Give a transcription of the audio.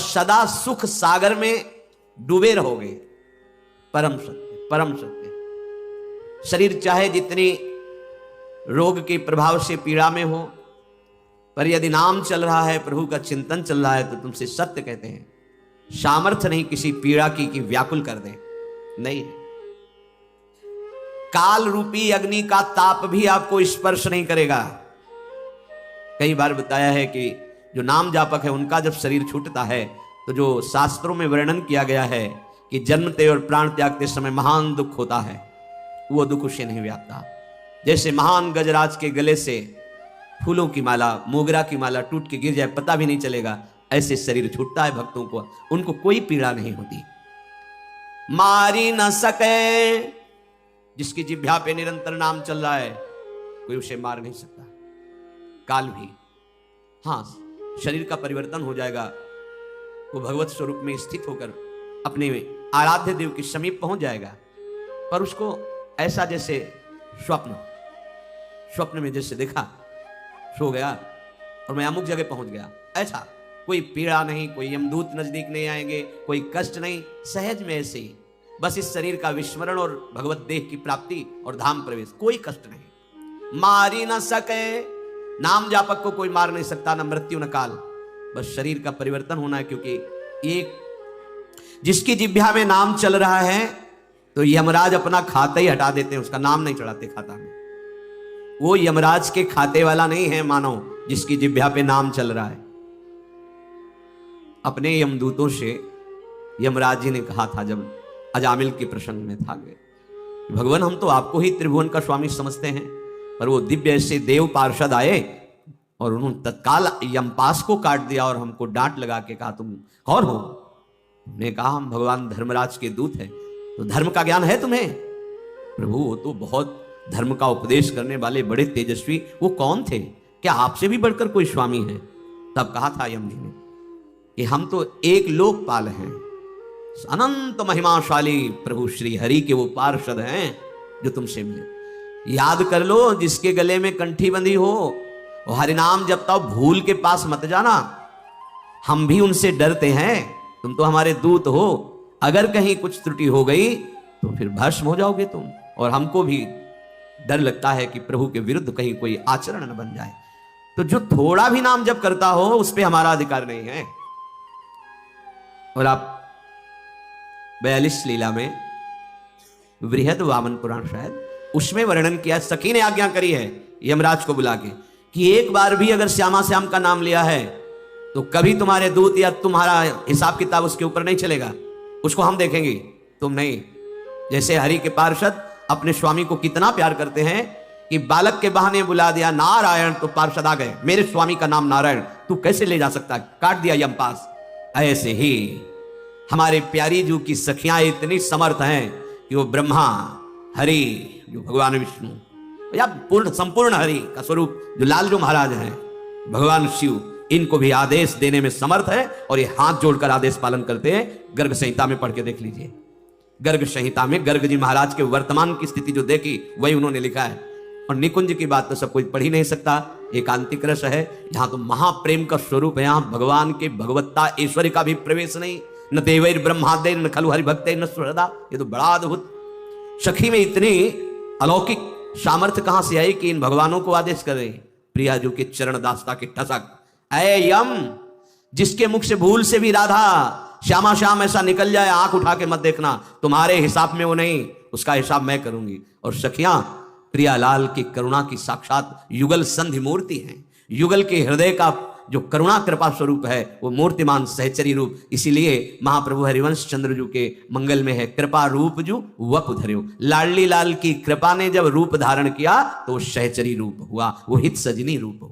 सदा सुख सागर में डूबे रहोगे। परम सत्य, परम सत्य। शरीर चाहे जितनी रोग के प्रभाव से पीड़ा में हो, पर यदि नाम चल रहा है, प्रभु का चिंतन चल रहा है, तो तुमसे सत्य कहते हैं, सामर्थ्य नहीं किसी पीड़ा की कि व्याकुल कर दे, नहीं। काल रूपी अग्नि का ताप भी आपको स्पर्श नहीं करेगा। कई बार बताया है कि जो नाम जापक है उनका जब शरीर छूटता है तो जो शास्त्रों में वर्णन किया गया है कि जन्मते और प्राण त्यागते समय महान दुख होता है, वो दुख उसे नहीं व्यापता। जैसे महान गजराज के गले से फूलों की माला, मोगरा की माला टूट के गिर जाए, पता भी नहीं चलेगा, ऐसे शरीर छूटता है भक्तों को, उनको कोई पीड़ा नहीं होती। मारी न सके, जिसकी जिह्वा पे निरंतर नाम चल रहा है, कोई उसे मार नहीं सकता। काल भी, हाँ, शरीर का परिवर्तन हो जाएगा, वो भगवत स्वरूप में स्थित होकर अपने आराध्य देव के समीप पहुंच जाएगा, पर उसको ऐसा जैसे स्वप्न में जैसे देखा, सो गया और मैं अमुक जगह पहुंच गया, ऐसा कोई पीड़ा नहीं, कोई यमदूत नजदीक नहीं आएंगे, कोई कष्ट नहीं, सहज में ऐसे ही बस इस शरीर का विस्मरण और भगवत देह की प्राप्ति और धाम प्रवेश, कोई कष्ट नहीं। मारी न सके, नाम जापक को कोई मार नहीं सकता, न मृत्यु न काल, बस शरीर का परिवर्तन होना है। क्योंकि एक जिसकी जिह्वा में नाम चल रहा है तो यमराज अपना खाता ही हटा देते हैं, उसका नाम नहीं चढ़ाते खाता में। वो यमराज के खाते वाला नहीं है मानो, जिसकी जिह्वा पे नाम चल रहा है। अपने यमदूतों से यमराज जी ने कहा था जब अजामिल के प्रसंग में था, भगवान हम तो आपको ही त्रिभुवन का स्वामी समझते हैं, पर वो दिव्य ऐसे देव पार्षद आए और उन्होंने तत्काल यमपास को काट दिया और हमको डांट लगा के कहा तुम कौन हो? हमने कहा हम भगवान धर्मराज के दूत हैं। तो धर्म का ज्ञान है तुम्हें? प्रभु वो तो बहुत धर्म का उपदेश करने वाले बड़े तेजस्वी, वो कौन थे? क्या आपसे भी बढ़कर कोई स्वामी है? तब कहा था यम जी ने कि हम तो एक लोकपाल हैं, अनंत महिमाशाली प्रभु श्री हरि के वो पार्षद हैं जो तुमसे मिले। याद कर लो, जिसके गले में कंठी बंधी हो वो हरि नाम जपता हो, भूल के पास मत जाना। हम भी उनसे डरते हैं, तुम तो हमारे दूत हो, अगर कहीं कुछ त्रुटि हो गई तो फिर भस्म हो जाओगे तुम, और हमको भी डर लगता है कि प्रभु के विरुद्ध कहीं कोई आचरण न बन जाए। तो जो थोड़ा भी नाम जप करता हो उस पर हमारा अधिकार नहीं है। और आप 42 लीला में बृहद वामन पुराण शायद उसमें वर्णन किया, सखी ने आज्ञा करी है यमराज को बुला के कि एक बार भी अगर श्यामा श्याम का नाम लिया है तो कभी तुम्हारे दूत या तुम्हारा हिसाब किताब उसके ऊपर नहीं चलेगा, उसको हम देखेंगे, तुम नहीं। जैसे हरि के पार्षद अपने स्वामी को कितना प्यार करते हैं कि बालक के बहाने बुला दिया नारायण, तो पार्षद आ गए, मेरे स्वामी का नाम नारायण, तू कैसे ले जा सकता, काट दिया यमपास। ऐसे ही हमारे प्यारी जू की सखियां इतनी समर्थ हैं कि वो ब्रह्मा, हरि जो भगवान विष्णु या पूर्ण संपूर्ण हरि का स्वरूप जो लालजू महाराज हैं, भगवान शिव, इनको भी आदेश देने में समर्थ है और ये हाथ जोड़कर आदेश पालन करते हैं। गर्ग संहिता में पढ़ के देख लीजिए, गर्ग संहिता में गर्ग जी महाराज के वर्तमान की स्थिति जो देखी वही उन्होंने लिखा है। और निकुंज की बात तो सब कोई पढ़ ही नहीं सकता, एकांतिक रस है, यहाँ तो महाप्रेम का स्वरूप है, यहाँ भगवान के भगवत्ता ऐश्वर्य का भी प्रवेश नहीं, न देवैर ब्रह्मादे न खलु हरि भक्ते न सुहृदा। ये तो बड़ा अद्भुत, सखी में इतनी अलौकिक सामर्थ्य कहां से आई कि इन भगवानों को आदेश कर रही, प्रिया जो के चरण दासता के ठसक, ऐ यम, जिसके मुख से भूल से भी राधा श्यामा श्याम ऐसा निकल जाए, आंख उठा के मत देखना, तुम्हारे हिसाब में वो नहीं, उसका हिसाब मैं करूंगी। और सखियां प्रियालाल की करुणा की साक्षात युगल संधि मूर्ति हैं, युगल के हृदय का जो करुणा कृपा स्वरूप है वो मूर्तिमान सहचरी रूप। इसीलिए महाप्रभु हरिवंश चंद्र जू के मंगल में है, कृपा रूप जू वप धर्यो। लाडली लाल की कृपा ने जब रूप धारण किया तो सहचरी रूप हुआ, वो हित सजनी रूप हुआ।